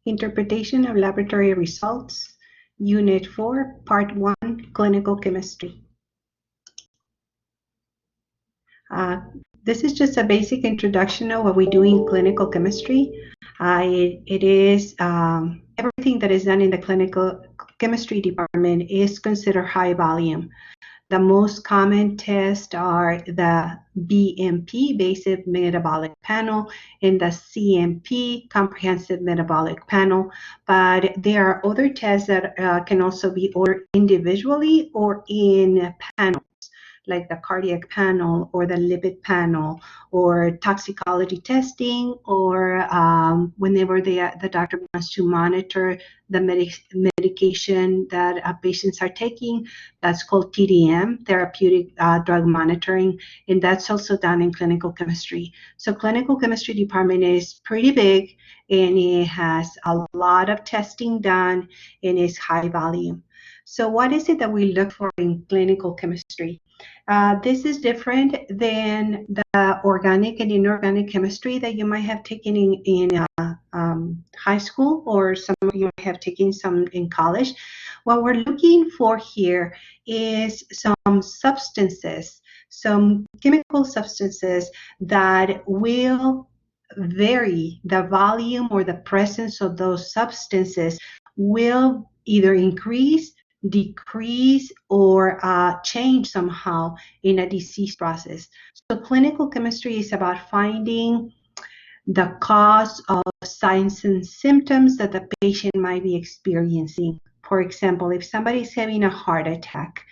Interpretation of Laboratory Results, Unit 4, Part 1, Clinical Chemistry. This is just a basic introduction of what we do in clinical chemistry. It is everything that is done in the clinical chemistry department is considered high volume. The most common tests are the BMP, Basic Metabolic Panel, and the CMP, Comprehensive Metabolic Panel. But there are other tests that can also be ordered individually or in panels, like the cardiac panel or the lipid panel or toxicology testing, or whenever the doctor wants to monitor the medication that patients are taking. That's called TDM, therapeutic drug monitoring, and that's also done in clinical chemistry. So clinical chemistry department is pretty big, and it has a lot of testing done, and is high volume. So what is it that we look for in clinical chemistry? This is different than the organic and inorganic chemistry that you might have taken in high school, or some of you might have taken some in college. What we're looking for here is some substances, some chemical substances that will vary the volume, or the presence of those substances will either increase, decrease, or change somehow in a disease process. So clinical chemistry is about finding the cause of signs and symptoms that the patient might be experiencing. For example, if somebody is having a heart attack,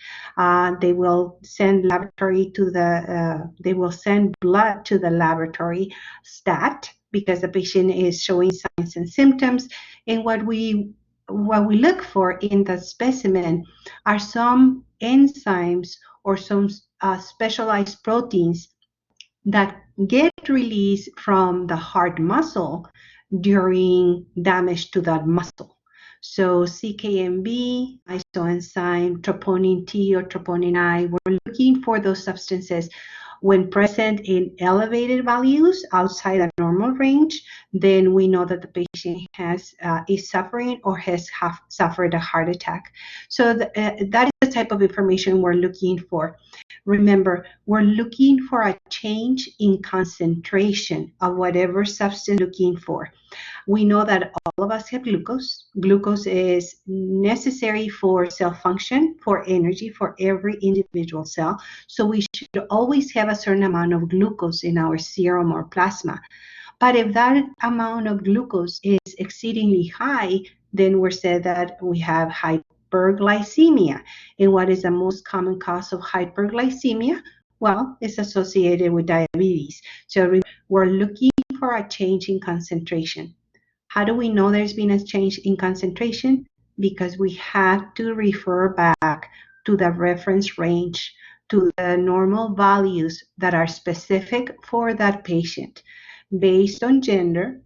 they will send they will send blood to the laboratory stat, because the patient is showing signs and symptoms. And what we look for in the specimen are some enzymes or some specialized proteins that get released from the heart muscle during damage to that muscle. So CKMB, isoenzyme, troponin T or troponin I, we're looking for those substances. When present in elevated values outside the normal range, then we know that the patient is suffering or has suffered a heart attack. So that is the type of information we're looking for. Remember, we're looking for a change in concentration of whatever substance we're looking for. We know that all of us have glucose. Glucose is necessary for cell function, for energy, for every individual cell. So we should always have a certain amount of glucose in our serum or plasma. But if that amount of glucose is exceedingly high, then we're said that we have hyperglycemia. And what is the most common cause of hyperglycemia? Well, it's associated with diabetes. So we're looking for a change in concentration. How do we know there's been a change in concentration? Because we have to refer back to the reference range, to the normal values that are specific for that patient, based on gender,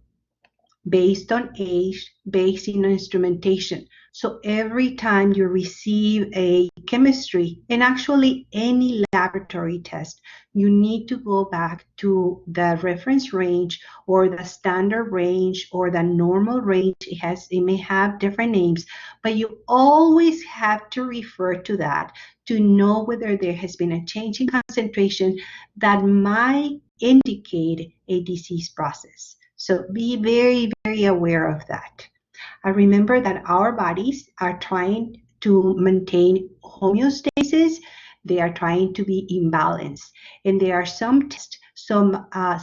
based on age, based on instrumentation. So every time you receive a chemistry, and actually any laboratory test, you need to go back to the reference range, or the standard range, or the normal range. It may have different names, but you always have to refer to that to know whether there has been a change in concentration that might indicate a disease process. So be very, very aware of that. I remember that our bodies are trying to maintain homeostasis. They are trying to be in balance. And there are some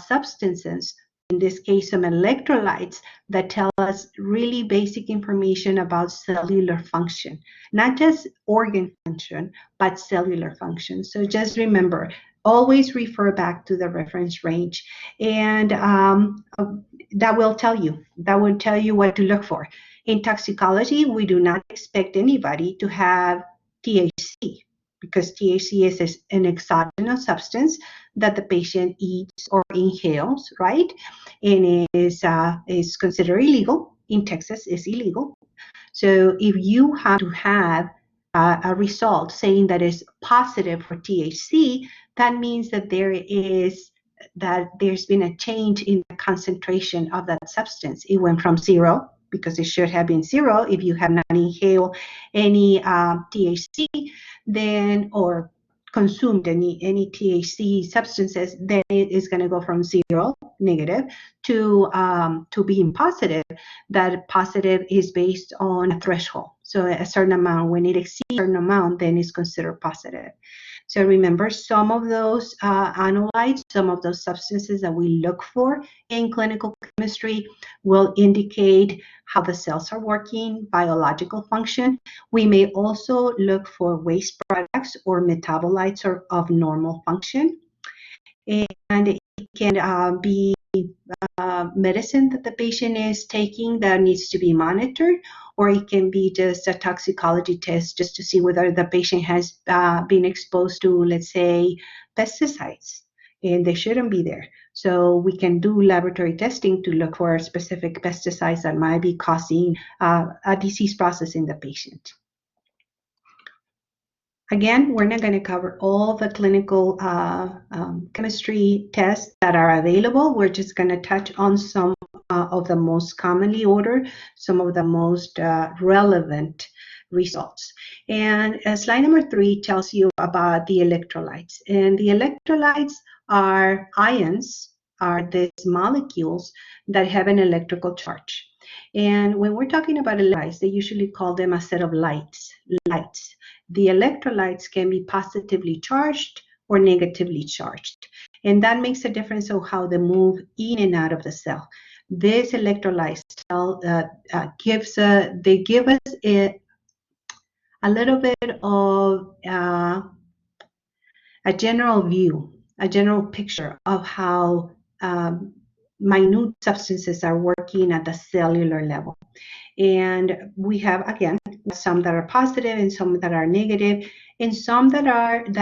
substances, in this case some electrolytes, that tell us really basic information about cellular function. Not just organ function, but cellular function. So just remember, always refer back to the reference range, and that will tell you what to look for. In toxicology, we do not expect anybody to have THC, because THC is an exogenous substance that the patient eats or inhales, right? And is considered illegal. In Texas, it's illegal. So if you have to have a result saying that is positive for THC, that means that there's been a change in the concentration of that substance. It went from 0 because it should have been 0 if you have not inhaled any THC, then, or consumed any THC substances, then it is going to go from 0, negative, to being positive. That positive is based on a threshold. So a certain amount, when it exceeds a certain amount, then it's considered positive. So remember, some of those analytes, some of those substances that we look for in clinical chemistry will indicate how the cells are working, biological function. We may also look for waste products or metabolites of normal function. And it can be medicine that the patient is taking that needs to be monitored, or it can be just a toxicology test just to see whether the patient has been exposed to, let's say, pesticides, and they shouldn't be there. So we can do laboratory testing to look for specific pesticides that might be causing a disease process in the patient. Again, we're not going to cover all the clinical chemistry tests that are available. We're just going to touch on some of the most commonly ordered, some of the most relevant results. And slide number 3 tells you about the electrolytes. And the electrolytes are ions, are these molecules that have an electrical charge. And when we're talking about electrolytes, they usually call them a set of lights. The electrolytes can be positively charged or negatively charged. And that makes a difference of how they move in and out of the cell. This electrolytes give us a little bit of a general view, a general picture of how minute substances are working at the cellular level. And we have, again, some that are positive and some that are negative, and some that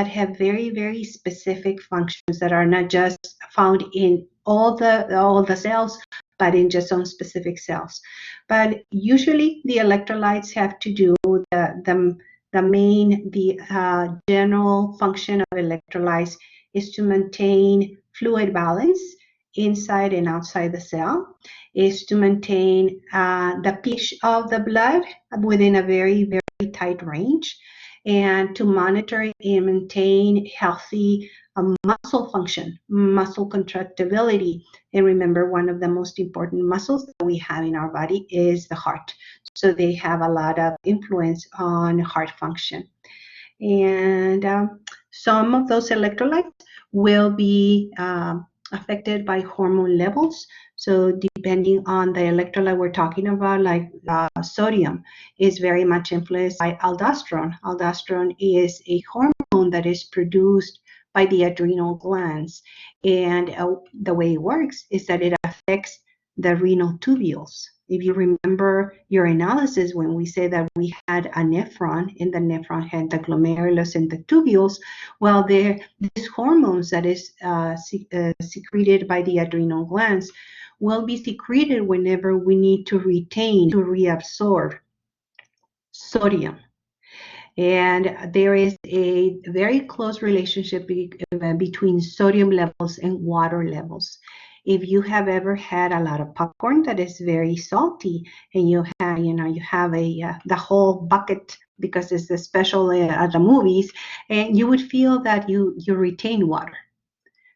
have very, very specific functions that are not just found in all the cells, but in just some specific cells. But usually the electrolytes have to do the general function of electrolytes is to maintain fluid balance inside and outside the cell, is to maintain the pH of the blood within a very, very tight range, and to monitor and maintain healthy muscle function, muscle contractibility. And remember, one of the most important muscles that we have in our body is the heart. So they have a lot of influence on heart function. And some of those electrolytes will be affected by hormone levels. So depending on the electrolyte we're talking about, like sodium is very much influenced by aldosterone. Aldosterone is a hormone that is produced by the adrenal glands. And the way it works is that it affects the renal tubules. If you remember your analysis when we said that we had a nephron, and the nephron had the glomerulus and the tubules, well, these hormones that is secreted by the adrenal glands will be secreted whenever we need to reabsorb sodium. And there is a very close relationship between sodium levels and water levels. If you have ever had a lot of popcorn that is very salty, and you have the whole bucket because it's a special at the movies, and you would feel that you retain water.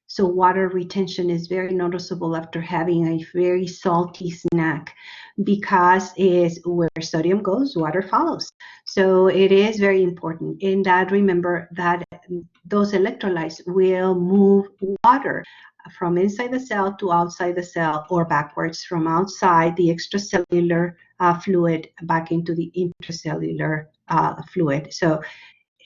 So water retention is very noticeable after having a very salty snack, because is where sodium goes, water follows. So it is very important in that, remember that those electrolytes will move water from inside the cell to outside the cell, or backwards from outside the extracellular fluid back into the intracellular fluid. So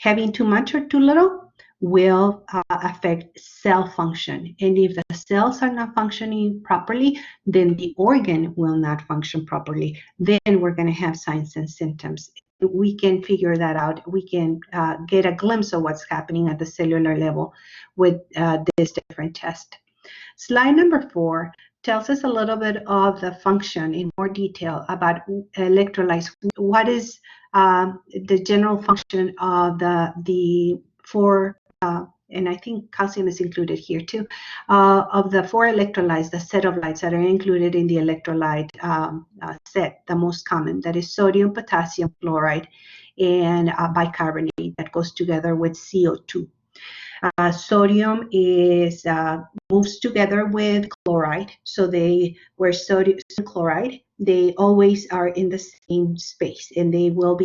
having too much or too little will affect cell function. And if the cells are not functioning properly, then the organ will not function properly. Then we're going to have signs and symptoms. We can figure that out. We can get a glimpse of what's happening at the cellular level with this different test. Slide number 4 tells us a little bit of the function in more detail about electrolytes. What is the general function of the four and I think calcium is included here too, of the four electrolytes, the set of lights that are included in the electrolyte set, the most common, that is sodium, potassium, chloride, and bicarbonate that goes together with CO2. Sodium is moves together with chloride, so where sodium and chloride, they always are in the same space, and they will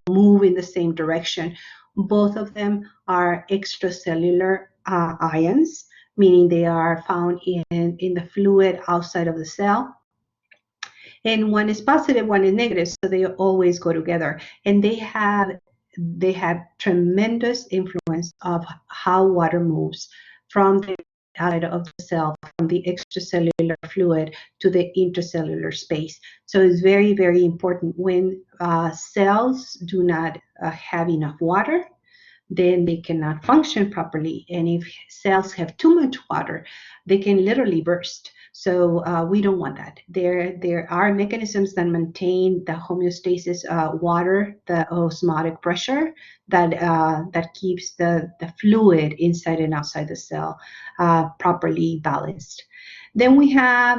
move in the same direction. Both of them are extracellular ions, meaning they are found in the fluid outside of the cell. And one is positive, one is negative, so they always go together. And they have tremendous influence of how water moves from the outside of the cell, from the extracellular fluid to the intracellular space. So it's very, very important. When cells do not have enough water, then they cannot function properly. And if cells have too much water, they can literally burst. So we don't want that. There are mechanisms that maintain the homeostasis water, the osmotic pressure that keeps the fluid inside and outside the cell properly balanced. Then we have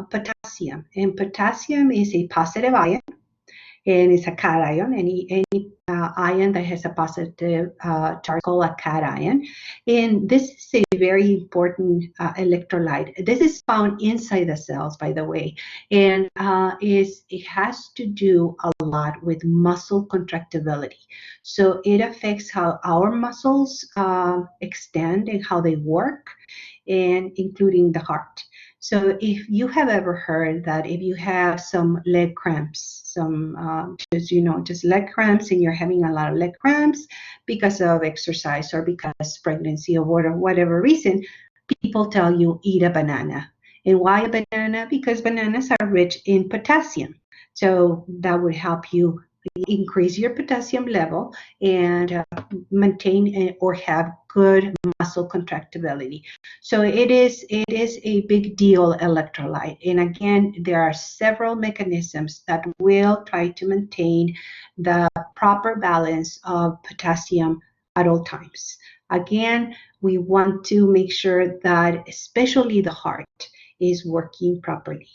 potassium, and potassium is a positive ion, and it's a cation. Any ion that has a positive charge is called a cation. And this is a very important electrolyte. This is found inside the cells, by the way, and it has to do a lot with muscle contractibility. So it affects how our muscles extend and how they work, and including the heart. So if you have ever heard that if you have some leg cramps, just leg cramps, and you're having a lot of leg cramps because of exercise or because pregnancy or whatever reason, people tell you eat a banana. And why a banana? Because bananas are rich in potassium. So that would help you increase your potassium level and maintain or have good muscle contractibility. So it is a big deal electrolyte. And again, there are several mechanisms that will try to maintain the proper balance of potassium at all times. Again, we want to make sure that especially the heart is working properly.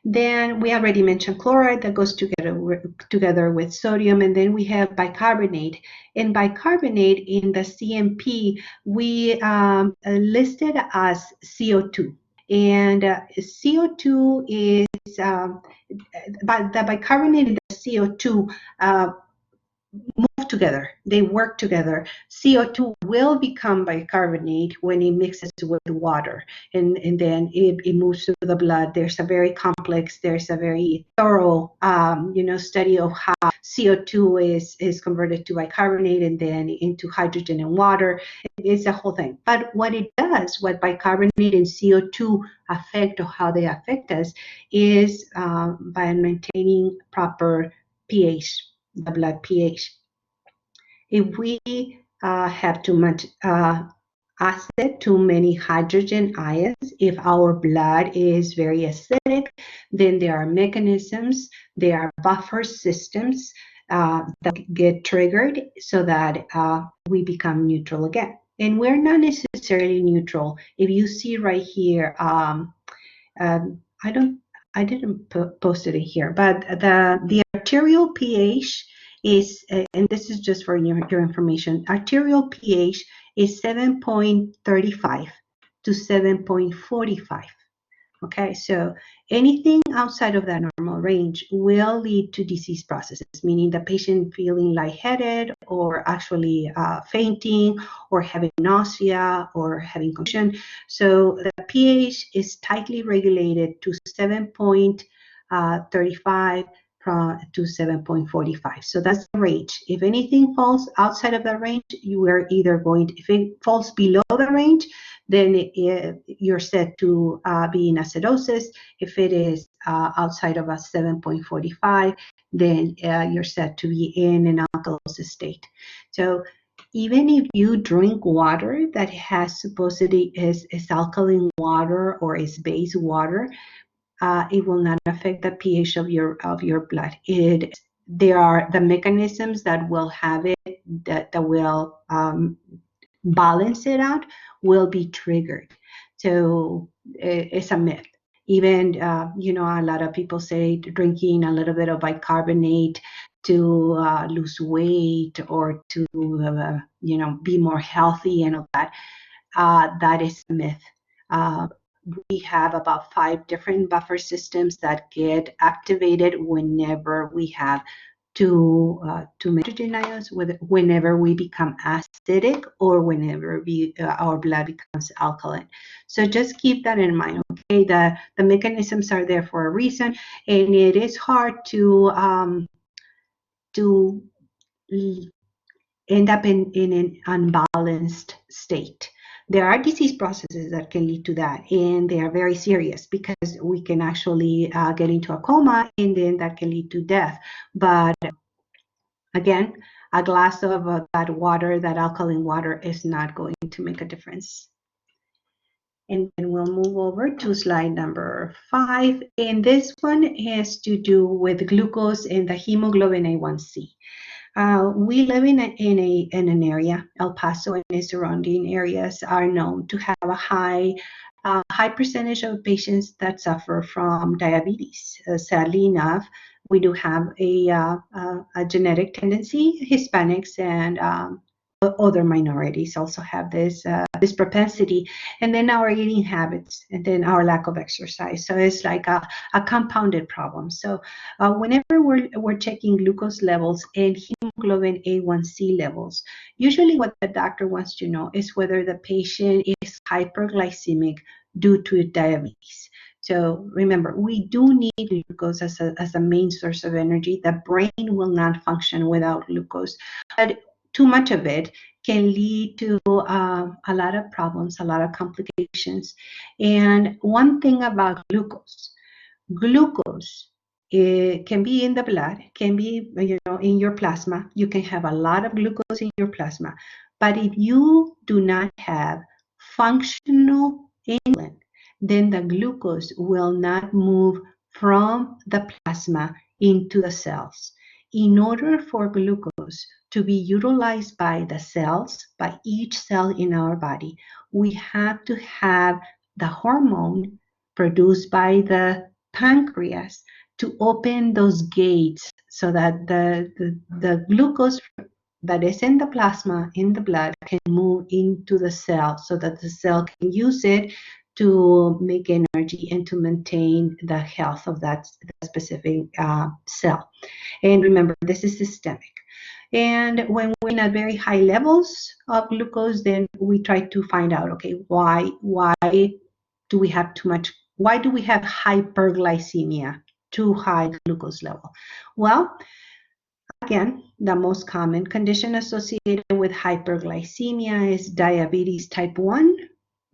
Then we already mentioned chloride that goes together with sodium, and then we have bicarbonate. And bicarbonate in the CMP, we listed as CO2. And CO2 is, but the bicarbonate and the CO2 move together, they work together. CO2 will become bicarbonate when it mixes with water, and then it moves through the blood. There's a very thorough study of how CO2 is converted to bicarbonate and then into hydrogen and water. It's a whole thing. But what bicarbonate and CO2 affect, or how they affect us, is by maintaining proper pH, the blood pH. If we have too much acid, too many hydrogen ions, if our blood is very acidic, then there are mechanisms, there are buffer systems that get triggered so that we become neutral again. And we're not necessarily neutral. If you see right here, I didn't post it in here, but the arterial pH is, and this is just for your information, arterial pH is 7.35 to 7.45. Okay, so anything outside of that normal range will lead to disease processes, meaning the patient feeling lightheaded, or actually fainting, or having nausea, or having confusion. So the pH is tightly regulated to 7.35 to 7.45. So that's the range. If anything falls outside of that range, you are either if it falls below the range, then you're set to be in acidosis. If it is outside of a 7.45, then you're set to be in an alkalosis state. So even if you drink water that has supposedly is alkaline water or is base water, it will not affect the pH of your blood. There are the mechanisms that will have it, that will balance it out will be triggered. So it's a myth. Even, a lot of people say drinking a little bit of bicarbonate to lose weight or to, be more healthy and all that. That is a myth. Uh, we have about 5 different buffer systems that get activated whenever we have to nitrogen ions, whenever we become acidic or whenever our blood becomes alkaline. So just keep that in mind. Okay, the mechanisms are there for a reason, and it is hard to end up in an unbalanced state. There are disease processes that can lead to that, and they are very serious because we can actually get into a coma, and then that can lead to death. But again, a glass of that water, that alkaline water, is not going to make a difference. And then we'll move over to slide number 5. And this one has to do with glucose and the hemoglobin A1C. We live in an area, El Paso and its surrounding areas are known to have a high percentage of patients that suffer from diabetes. Sadly enough, we do have a genetic tendency. Hispanics and other minorities also have this propensity, and then our eating habits, and then our lack of exercise. So it's like a compounded problem. So whenever we're checking glucose levels and hemoglobin A1C levels, usually what the doctor wants to know is whether the patient is hyperglycemic due to diabetes. So remember, we do need glucose as a main source of energy. The brain will not function without glucose, but too much of it can lead to a lot of problems, a lot of complications. And one thing about glucose, it can be in the blood, can be in your plasma. You can have a lot of glucose in your plasma, but if you do not have functional insulin, then the glucose will not move from the plasma into the cells. In order for glucose to be utilized by the cells, by each cell in our body, we have to have the hormone produced by the pancreas to open those gates so that the glucose that is in the plasma, in the blood, can move into the cell so that the cell can use it to make energy and to maintain the health of that specific cell. And remember, this is systemic. And when we're in at very high levels of glucose, then we try to find out, okay, why do we have too much? Why do we have hyperglycemia, too high glucose level? Well, again, the most common condition associated with hyperglycemia is diabetes type 1,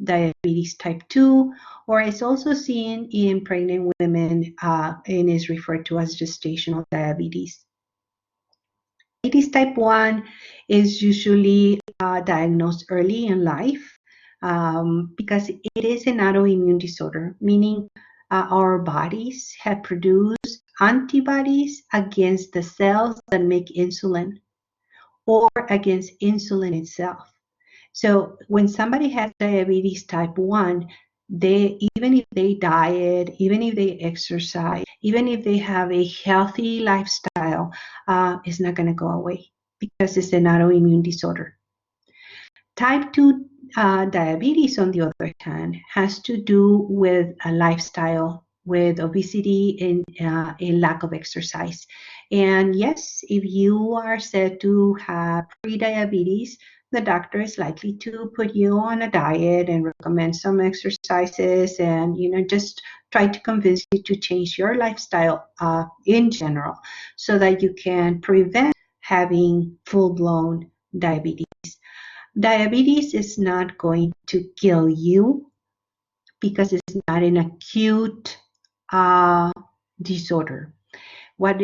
diabetes type 2, or it's also seen in pregnant women and is referred to as gestational diabetes. Diabetes type 1 is usually diagnosed early in life because it is an autoimmune disorder, meaning our bodies have produced antibodies against the cells that make insulin or against insulin itself. So when somebody has diabetes type 1, even if they diet, even if they exercise, even if they have a healthy lifestyle, it's not going to go away because it's an autoimmune disorder. Type 2 diabetes, on the other hand, has to do with a lifestyle, with obesity and a lack of exercise. And yes, if you are said to have pre-diabetes, the doctor is likely to put you on a diet and recommend some exercises and just try to convince you to change your lifestyle in general so that you can prevent having full-blown diabetes. Diabetes is not going to kill you because it's not an acute disorder. What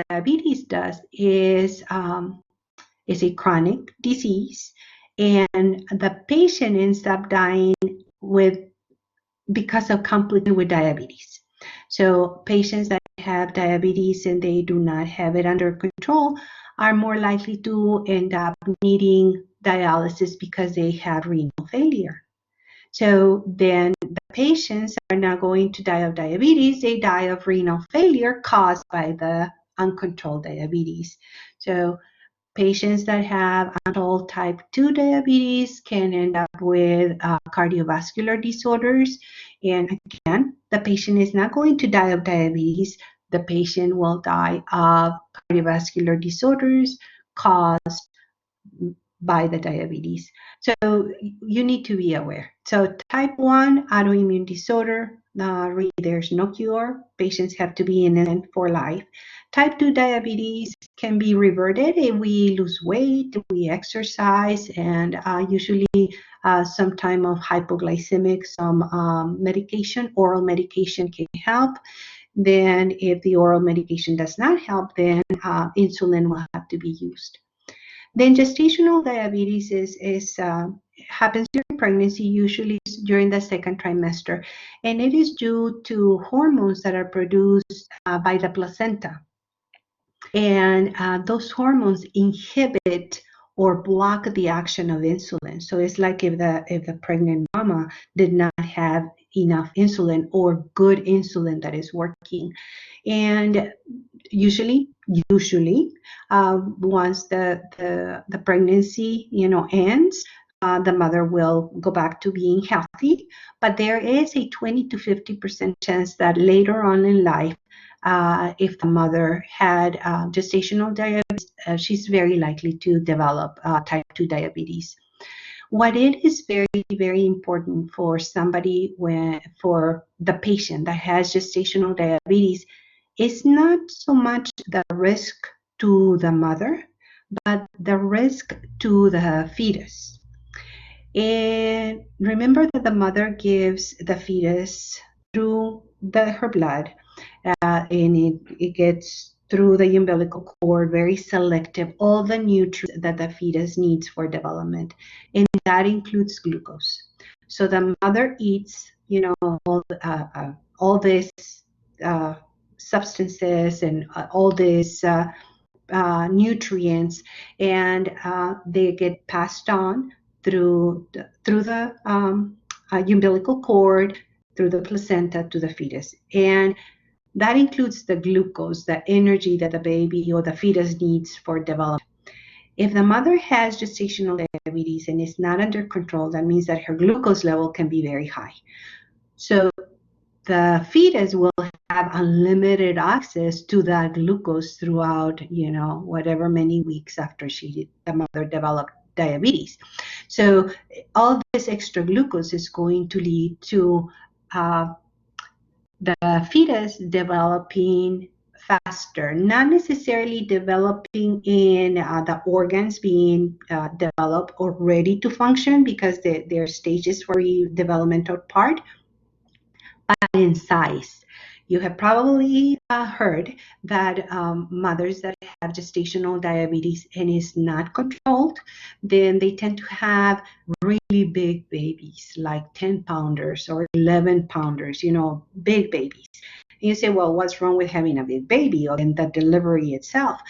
diabetes does is a chronic disease, and the patient ends up dying because of complications with diabetes. So patients that have diabetes and they do not have it under control are more likely to end up needing dialysis because they have renal failure. So then the patients are not going to die of diabetes, they die of renal failure caused by the uncontrolled diabetes. So patients that have uncontrolled type 2 diabetes can end up with cardiovascular disorders. And again, the patient is not going to die of diabetes. The patient will die of cardiovascular disorders caused by the diabetes. So you need to be aware. So type 1 autoimmune disorder, really there's no cure. Patients have to be in it for life. Type 2 diabetes can be reverted if we lose weight, if we exercise, and usually some time of hypoglycemic, some medication, oral medication can help. Then if the oral medication does not help, then insulin will have to be used. Then gestational diabetes happens during pregnancy, usually during the second trimester, and it is due to hormones that are produced by the placenta. And those hormones inhibit or block the action of insulin. So it's like if the pregnant mama did not have enough insulin or good insulin that is working. And usually once the pregnancy ends, the mother will go back to being healthy, but there is a 20 to 50% chance that later on in life, if the mother had gestational diabetes, she's very likely to develop type 2 diabetes. What it is very, very important for for the patient that has gestational diabetes is not so much the risk to the mother, but the risk to the fetus. And remember that the mother gives the fetus through her blood, and it gets through the umbilical cord, very selective, all the nutrients that the fetus needs for development, and that includes glucose. So the mother eats, all these substances and all these nutrients, and they get passed on through the umbilical cord, through the placenta to the fetus. And that includes the glucose, the energy that the baby or the fetus needs for development. If the mother has gestational diabetes and is not under control, that means that her glucose level can be very high. So the fetus will have unlimited access to that glucose throughout, whatever many weeks after the mother developed diabetes. So all this extra glucose is going to lead to the fetus developing faster, not necessarily developing in the organs being developed or ready to function, because there are stages for the developmental part, but in size. You have probably heard that mothers that have gestational diabetes and is not controlled, then they tend to have really big babies, like 10 pounders or 11 pounders, big babies. And you say, well, what's wrong with having a big baby or in the delivery itself?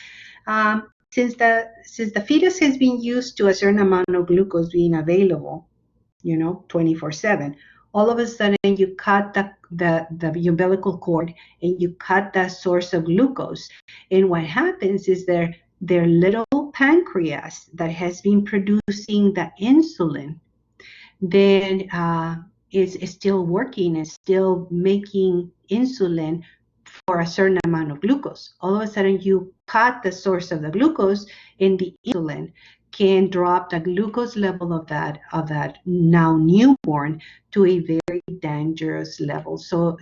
Since the fetus has been used to a certain amount of glucose being available, 24/7, all of a sudden you cut the umbilical cord and you cut the source of glucose. And what happens is their little pancreas that has been producing the insulin then is still working and still making insulin for a certain amount of glucose. All of a sudden you cut the source of the glucose, and the insulin can drop the glucose level of that now newborn to a very dangerous level. So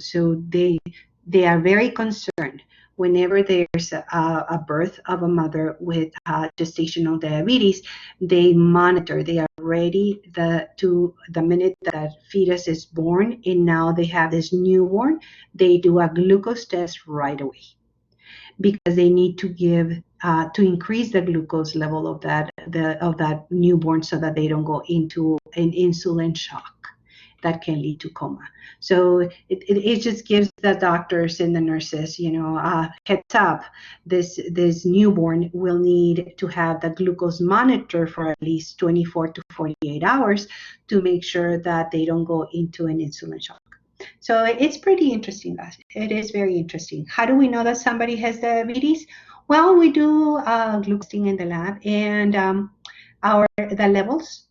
they are very concerned whenever there's a birth of a mother with gestational diabetes. They monitor. They are ready to the minute that fetus is born, and now they have this newborn. They do a glucose test right away, because they need to give to increase the glucose level of that newborn so that they don't go into an insulin shock. that can lead to coma. So it just gives the doctors and the nurses, heads up. This newborn will need to have the glucose monitor for at least 24 to 48 hours to make sure that they don't go into an insulin shock. So it's pretty interesting, guys. It is very interesting. How do we know that somebody has diabetes? Well, we do glucose testing in the lab, and the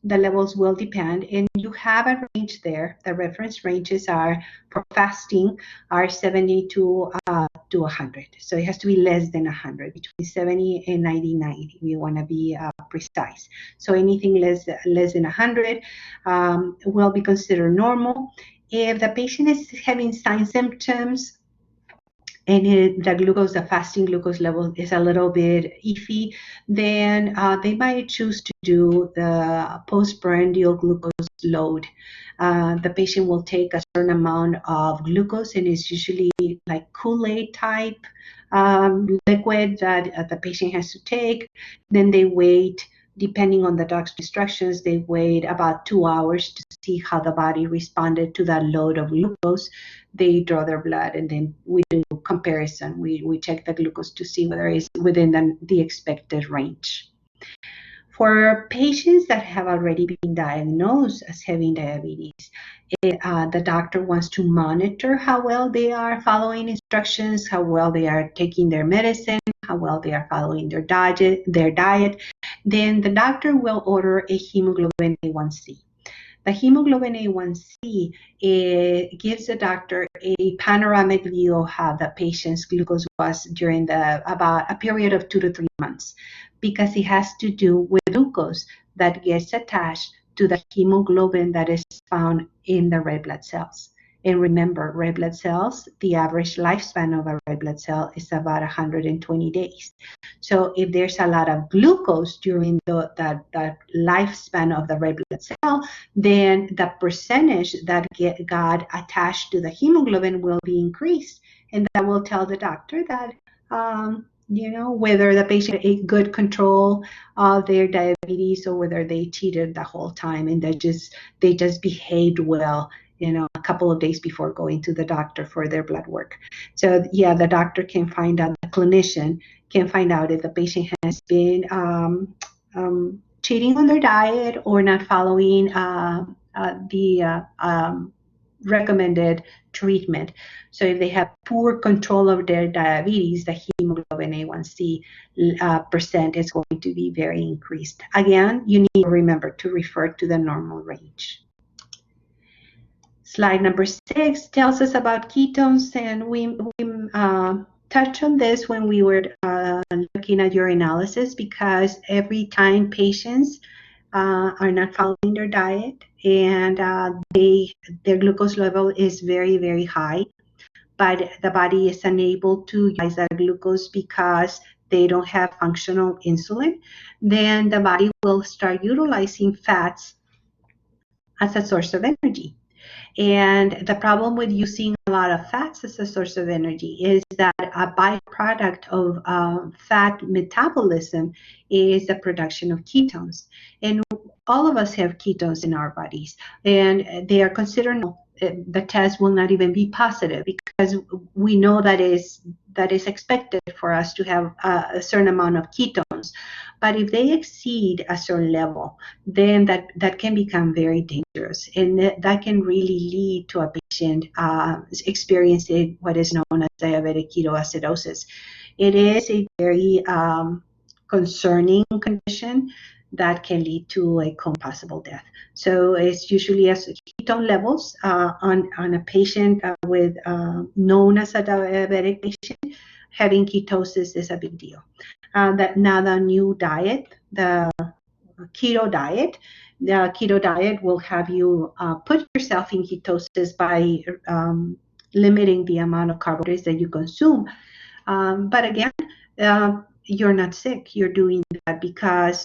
levels will depend, and you have a range there. The reference ranges are for fasting are 70 to 100. So it has to be less than 100, between 70 and 99 if you want to be precise. So anything less than 100 will be considered normal. If the patient is having sign symptoms and the fasting glucose level is a little bit iffy, then they might choose to do the postprandial glucose load. The patient will take a certain amount of glucose, and it's usually like Kool-Aid type liquid that the patient has to take. Then they wait. Depending on the doctor's instructions, they wait about 2 hours to see how the body responded to that load of glucose. They draw their blood, and then we do comparison. We check the glucose to see whether it's within the expected range. For patients that have already been diagnosed as having diabetes, the doctor wants to monitor how well they are following instructions, how well they are taking their medicine, how well they are following their diet. Then the doctor will order a hemoglobin A1C. The hemoglobin A1C gives the doctor a panoramic view of how the patient's glucose was during about a period of 2 to 3 months, because it has to do with glucose that gets attached to the hemoglobin that is found in the red blood cells. And remember, red blood cells, the average lifespan of a red blood cell is about 120 days. So if there's a lot of glucose during that lifespan of the red blood cell, then the percentage that got attached to the hemoglobin will be increased. And that will tell the doctor that, whether the patient had a good control of their diabetes or whether they cheated the whole time and they just behaved well, a couple of days before going to the doctor for their blood work. So yeah, the doctor can find out, the clinician can find out if the patient has been cheating on their diet or not following the recommended treatment. So if they have poor control of their diabetes, the hemoglobin A1C percent is going to be very increased. Again, you need to remember to refer to the normal range. Slide number 6 tells us about ketones, and we touched on this when we were looking at urinalysis, because every time patients are not following their diet and their glucose level is very, very high, but the body is unable to utilize that glucose because they don't have functional insulin, then the body will start utilizing fats as a source of energy. And the problem with using a lot of fats as a source of energy is that a byproduct of fat metabolism is the production of ketones. And all of us have ketones in our bodies, and they are considered, the test will not even be positive because we know that is expected for us to have a certain amount of ketones. But if they exceed a certain level, then that can become very dangerous, and that can really lead to a patient experiencing what is known as diabetic ketoacidosis. It is a very concerning condition that can lead to a possible death. So it's usually as ketone levels on a patient with known as a diabetic patient, having ketosis is a big deal. That now the new diet, the keto diet will have you put yourself in ketosis by limiting the amount of carbohydrates that you consume. But again, you're not sick. You're doing that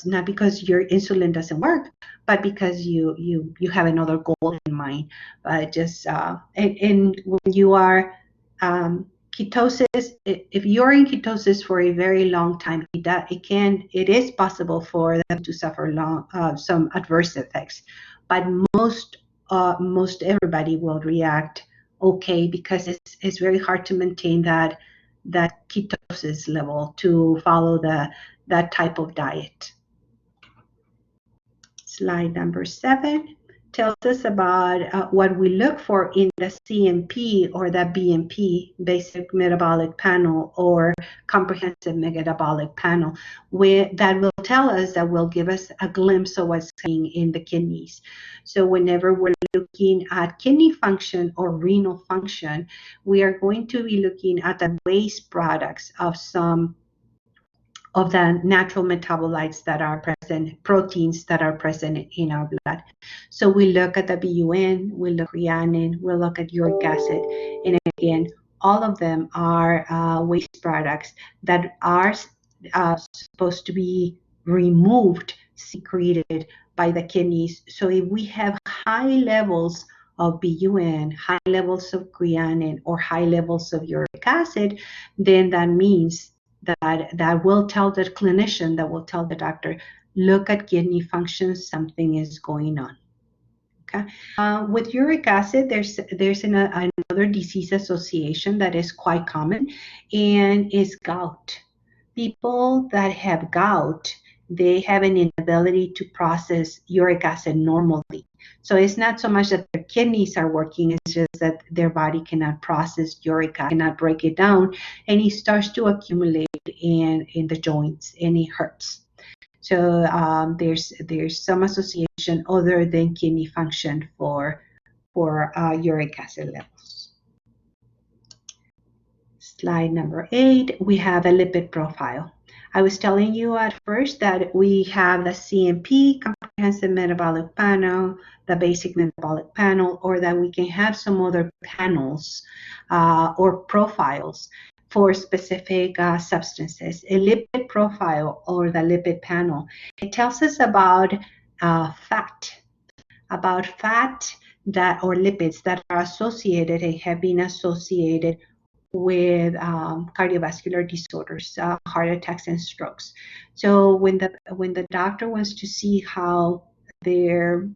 not because your insulin doesn't work, but because you have another goal in mind. And when you are ketosis, if you're in ketosis for a very long time, it is possible for them to suffer some adverse effects. But most most everybody will react okay, because it's very hard to maintain that ketosis level to follow that type of diet. Slide number 7 tells us about what we look for in the CMP or the BMP, basic metabolic panel, or comprehensive metabolic panel, that will tell us, that will give us a glimpse of what's happening in the kidneys. So whenever we're looking at kidney function or renal function, we are going to be looking at the waste products of some of the natural metabolites that are present, proteins that are present in our blood. So we look at the BUN, we look at creatinine, we look at uric acid, and again, all of them are waste products that are supposed to be removed, secreted by the kidneys. So if we have high levels of BUN, high levels of creatinine, or high levels of uric acid, then that means that will tell the clinician, that will tell the doctor, look at kidney function, something is going on. Okay. With uric acid, there's another disease association that is quite common, and is gout. People that have gout, they have an inability to process uric acid normally. So it's not so much that their kidneys are working, it's just that their body cannot process uric acid, cannot break it down, and it starts to accumulate in the joints, and it hurts. So there's some association other than kidney function for uric acid levels. Slide number 8, we have a lipid profile. I was telling you at first that we have the CMP, comprehensive metabolic panel, the basic metabolic panel, or that we can have some other panels or profiles for specific substances. A lipid profile, or the lipid panel, it tells us about fat that, or lipids that are associated and have been associated with cardiovascular disorders, heart attacks and strokes. So when the doctor wants to see how the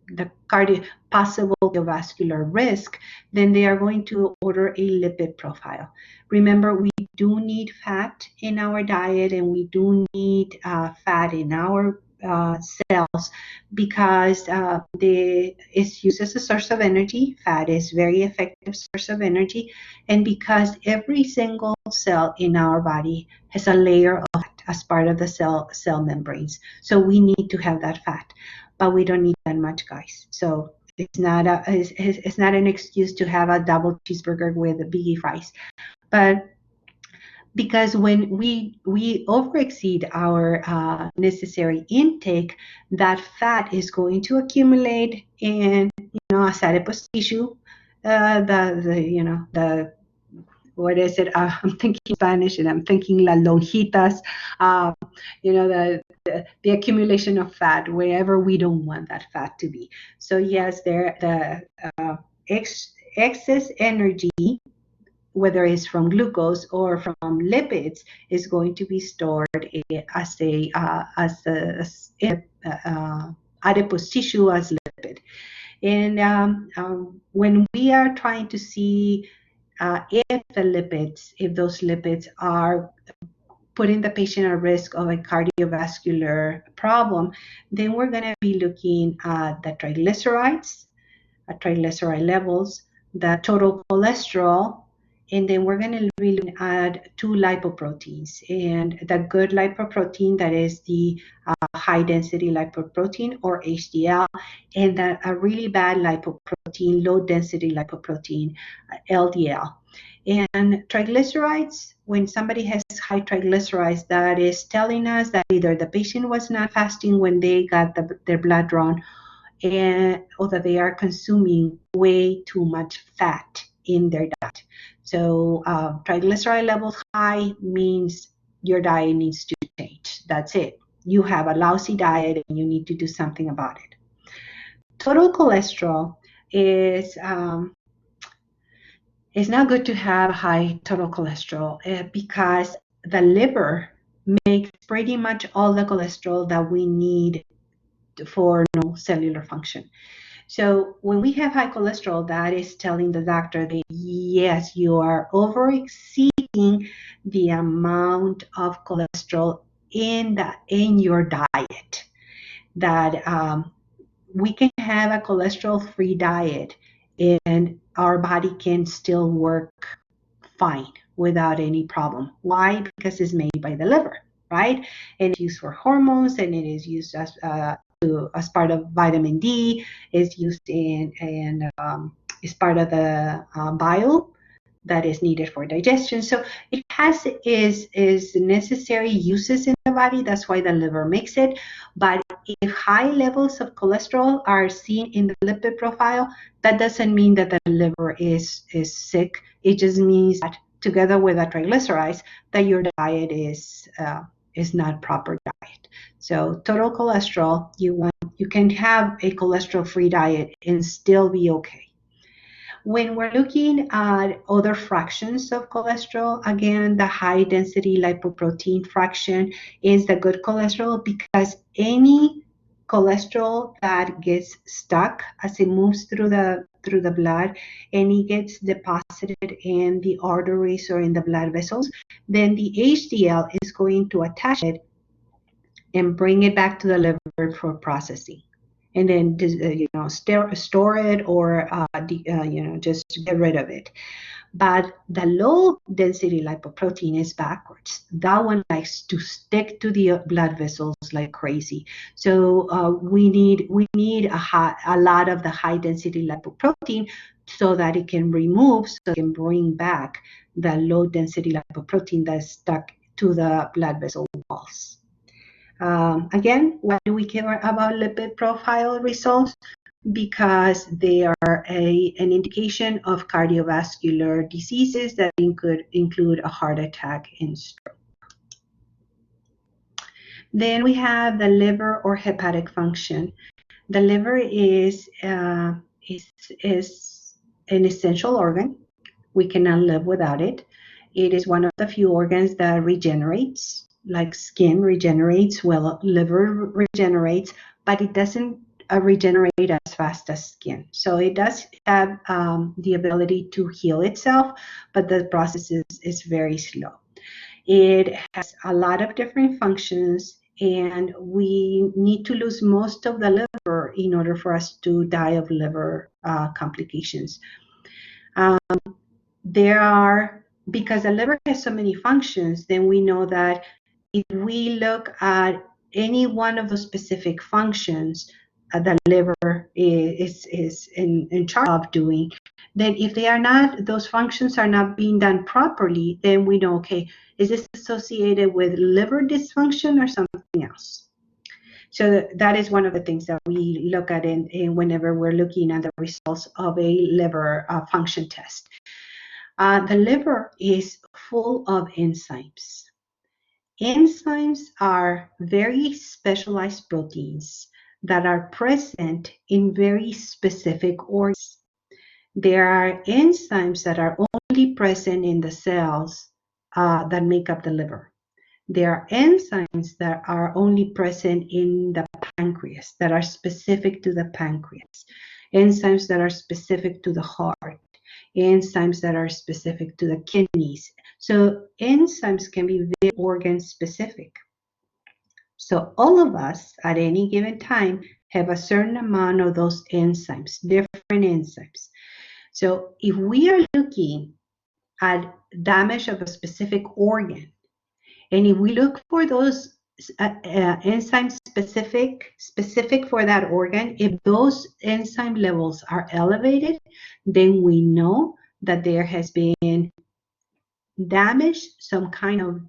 possible cardiovascular risk, then they are going to order a lipid profile. Remember, we do need fat in our diet, and we do need fat in our cells, because it's used as a source of energy. Fat is very effective source of energy, and because every single cell in our body has a layer of fat as part of the cell membranes. So we need to have that fat, but we don't need that much, guys. So it's not an excuse to have a double cheeseburger with a biggie fries, but because when we overexceed our necessary intake, that fat is going to accumulate in as adipose tissue. What is it? I'm thinking Spanish, and I'm thinking las lonjitas. The accumulation of fat wherever we don't want that fat to be. So yes, the excess energy, whether it's from glucose or from lipids, is going to be stored as adipose tissue, as lipid. And when we are trying to see if those lipids are putting the patient at risk of a cardiovascular problem, then we're going to be looking at the triglycerides, triglyceride levels, the total cholesterol, and then we're going to be looking at 2 lipoproteins. And the good lipoprotein, that is the high density lipoprotein, or HDL, and a really bad lipoprotein, low density lipoprotein, LDL. And triglycerides, when somebody has high triglycerides, that is telling us that either the patient was not fasting when they got their blood drawn, or that they are consuming way too much fat in their diet. So triglyceride levels high means your diet needs to change. That's it. You have a lousy diet, and you need to do something about it. Total cholesterol is it's not good to have high total cholesterol because the liver makes pretty much all the cholesterol that we need for normal cellular function. So when we have high cholesterol, that is telling the doctor that yes, you are over exceeding the amount of cholesterol in your diet. That we can have a cholesterol-free diet and our body can still work fine without any problem. Why? Because it's made by the liver, right? And it's used for hormones, and it is used as part of vitamin D. Is used is part of the bile that is needed for digestion. So it has is necessary uses in the body. That's why the liver makes it. But if high levels of cholesterol are seen in the lipid profile, that doesn't mean that the liver is sick. It just means that together with the triglycerides, that your diet is not proper diet. So total cholesterol, you can have a cholesterol-free diet and still be okay. When we're looking at other fractions of cholesterol, again, the high density lipoprotein fraction is the good cholesterol, because any cholesterol that gets stuck as it moves through the blood and it gets deposited in the arteries or in the blood vessels, then the HDL is going to attach it and bring it back to the liver for processing, and then store it or just get rid of it. But the low density lipoprotein is backwards. That one likes to stick to the blood vessels like crazy. So we need a lot of the high density lipoprotein so that it can remove, so it can bring back the low density lipoprotein that's stuck to the blood vessel walls. Again, why do we care about lipid profile results? Because they are an indication of cardiovascular diseases that could include a heart attack and stroke. Then we have the liver or hepatic function. The liver is an essential organ. We cannot live without it. It is one of the few organs that regenerates, like skin regenerates, well, liver regenerates, but it doesn't regenerate as fast as skin. So it does have the ability to heal itself, but the process is very slow. It has a lot of different functions, and we need to lose most of the liver in order for us to die of liver complications. Because the liver has so many functions, then we know that if we look at any one of the specific functions the liver is in charge of doing, then if those functions are not being done properly, then we know, okay, is this associated with liver dysfunction or something else? So that is one of the things that we look at in whenever we're looking at the results of a liver function test. The liver is full of enzymes. Enzymes are very specialized proteins that are present in very specific organs. There are enzymes that are only present in the cells that make up the liver. There are enzymes that are only present in the pancreas, that are specific to the pancreas. Enzymes that are specific to the heart. Enzymes that are specific to the kidneys. So enzymes can be very organ specific. So all of us at any given time have a certain amount of those enzymes, different enzymes. So if we are looking at damage of a specific organ, and if we look for those enzymes specific for that organ, if those enzyme levels are elevated, then we know that there has been damage, some kind of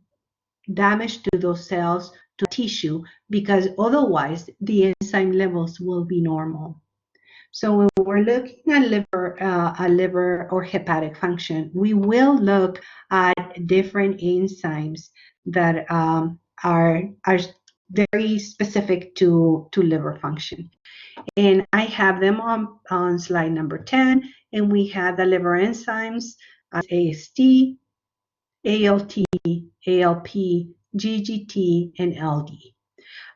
damage to those cells, to tissue, because otherwise the enzyme levels will be normal. So when we're looking at liver or hepatic function, we will look at different enzymes that are very specific to liver function. And I have them on slide number 10, and we have the liver enzymes, AST, ALT, ALP, GGT, and LD.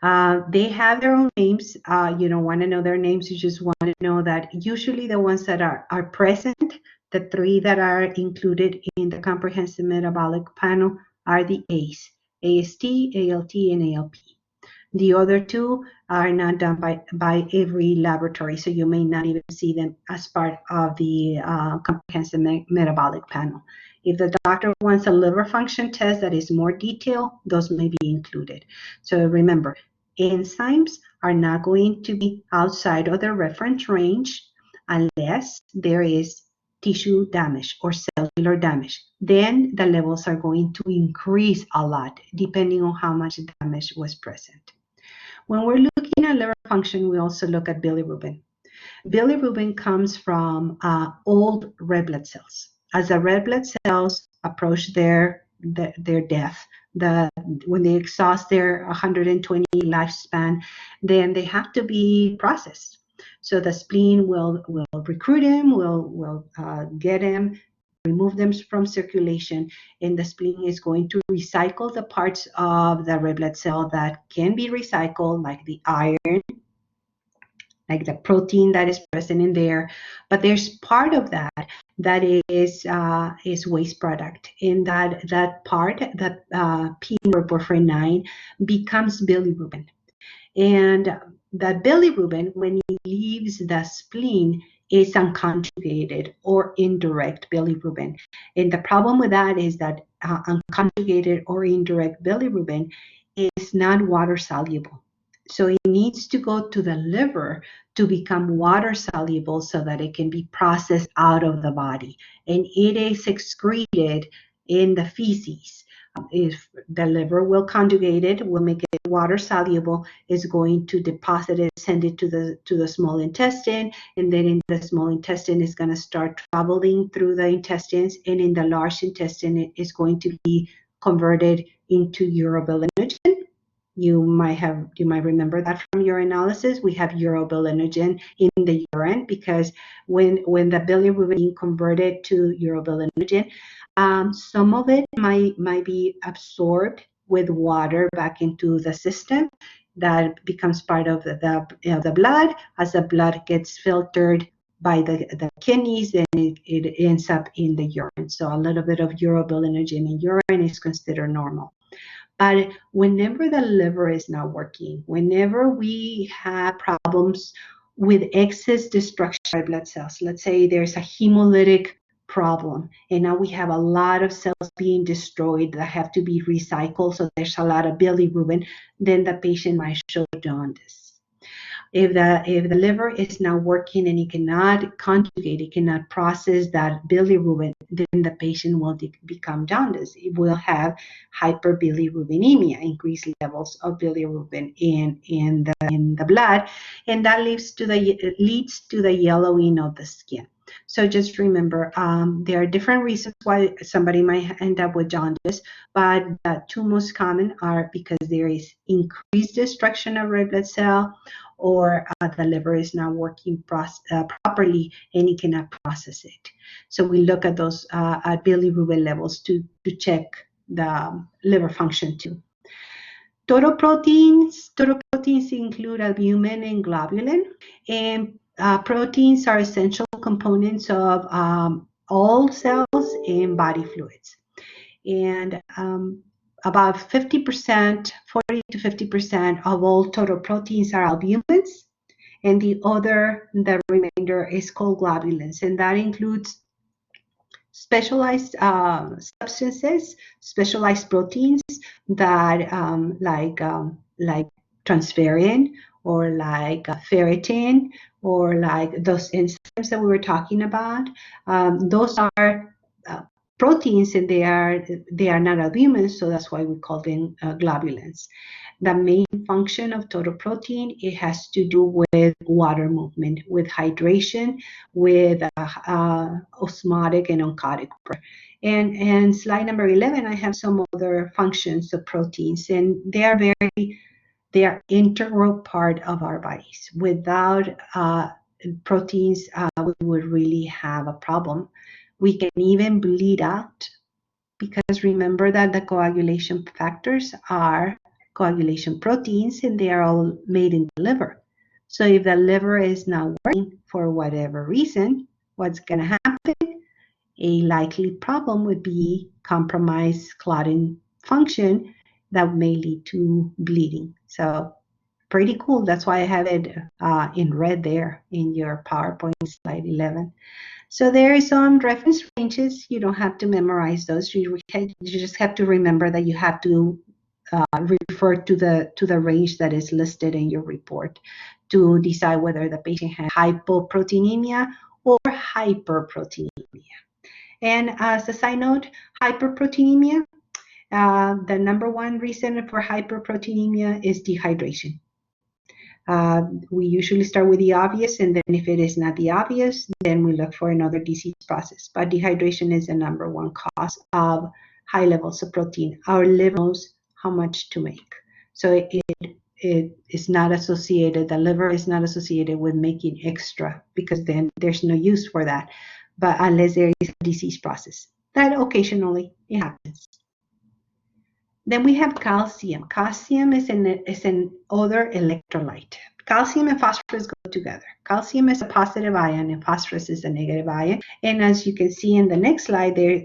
They have their own names. You don't want to know their names. You just want to know that usually the ones that are present, the three that are included in the comprehensive metabolic panel are the A's, AST, ALT, and ALP. The other two are not done by every laboratory, so you may not even see them as part of the comprehensive metabolic panel. If the doctor wants a liver function test that is more detailed, those may be included. So remember, enzymes are not going to be outside of the reference range unless there is tissue damage or cellular damage. Then the levels are going to increase a lot depending on how much damage was present. When we're looking at liver function, we also look at bilirubin. Bilirubin comes from old red blood cells. As the red blood cells approach their death, when they exhaust their 120 lifespan, then they have to be processed. So the spleen will recruit them, will get them, remove them from circulation, and the spleen is going to recycle the parts of the red blood cell that can be recycled, like the iron, like the protein that is present in there. But there's part of that is waste product, and that part, that P or porphyrin 9, becomes bilirubin. And that bilirubin, when it leaves the spleen, is unconjugated or indirect bilirubin. And the problem with that is that unconjugated or indirect bilirubin is not water soluble. So it needs to go to the liver to become water soluble so that it can be processed out of the body. And it is excreted in the feces. If the liver will conjugate it, will make it water soluble, is going to deposit it, send it to the small intestine, and then in the small intestine is going to start traveling through the intestines, and in the large intestine it is going to be converted into urobilinogen. You might remember that from your analysis. We have urobilinogen in the urine because when the bilirubin is converted to urobilinogen, some of it might be absorbed with water back into the system. That becomes part of the blood. As the blood gets filtered by the kidneys, then it ends up in the urine. So a little bit of urobilinogen in urine is considered normal. But whenever the liver is not working, whenever we have problems with excess destruction of red blood cells, let's say there's a hemolytic problem, and now we have a lot of cells being destroyed that have to be recycled, so there's a lot of bilirubin, then the patient might show jaundice. If the liver is not working and it cannot conjugate, it cannot process that bilirubin, then the patient will become jaundice. It will have hyperbilirubinemia, increased levels of bilirubin in the blood, and that leads to the yellowing of the skin. So just remember, there are different reasons why somebody might end up with jaundice, but the two most common are because there is increased destruction of red blood cell, or the liver is not working properly and it cannot process it. So we look at those bilirubin levels to check the liver function too. Total proteins include albumin and globulin, and proteins are essential components of all cells and body fluids. And about 50%, 40 to 50% of all total proteins are albumins, and the remainder is called globulins, and that includes specialized substances, specialized proteins that like transferrin, or like ferritin, or like those enzymes that we were talking about. Those are proteins, and they are not albumins, so that's why we call them globulins. The main function of total protein, it has to do with water movement, with hydration, with osmotic and oncotic pressure. And slide number 11, I have some other functions of proteins, and they are integral part of our bodies. Without proteins, we would really have a problem. We can even bleed out, because remember that the coagulation factors are coagulation proteins, and they are all made in the liver. So if the liver is not working for whatever reason, what's going to happen? A likely problem would be compromised clotting function that may lead to bleeding. So pretty cool. That's why I have it in red there in your PowerPoint slide 11. So there are some reference ranges. You don't have to memorize those. You just have to remember that you have to refer to the range that is listed in your report to decide whether the patient has hypoproteinemia or hyperproteinemia. And as a side note, hyperproteinemia, the number one reason for hyperproteinemia is dehydration. We usually start with the obvious, and then if it is not the obvious, then we look for another disease process. But dehydration is the number one cause of high levels of protein. Our liver knows how much to make. So it is not associated, the liver is not associated with making extra, because then there's no use for that. But unless there is a disease process, that occasionally it happens. Then we have calcium. Calcium is an other electrolyte. Calcium and phosphorus go together. Calcium is a positive ion and phosphorus is a negative ion. And as you can see in the next slide, there's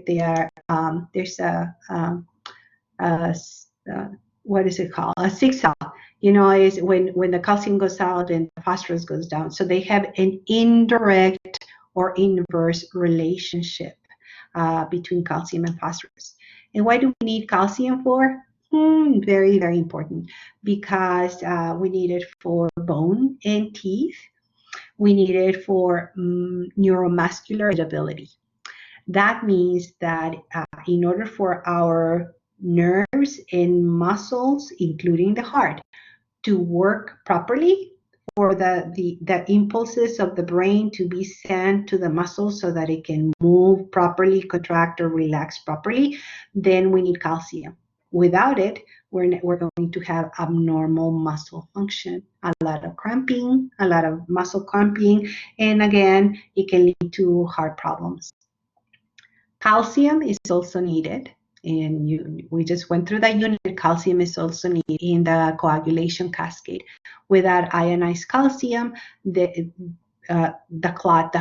what is it called? A seesaw. You know, is when the calcium goes out and the phosphorus goes down. So they have an indirect or inverse relationship between calcium and phosphorus. And why do we need calcium for? Very, very important, because we need it for bone and teeth. We need it for neuromuscular stability. That means that in order for our nerves and muscles, including the heart, to work properly, for the impulses of the brain to be sent to the muscles so that it can move properly, contract or relax properly, then we need calcium. Without it, we're going to have abnormal muscle function, a lot of cramping, a lot of muscle cramping, and again, it can lead to heart problems. Calcium is also needed, and we just went through that unit. Calcium is also needed in the coagulation cascade. Without ionized calcium, the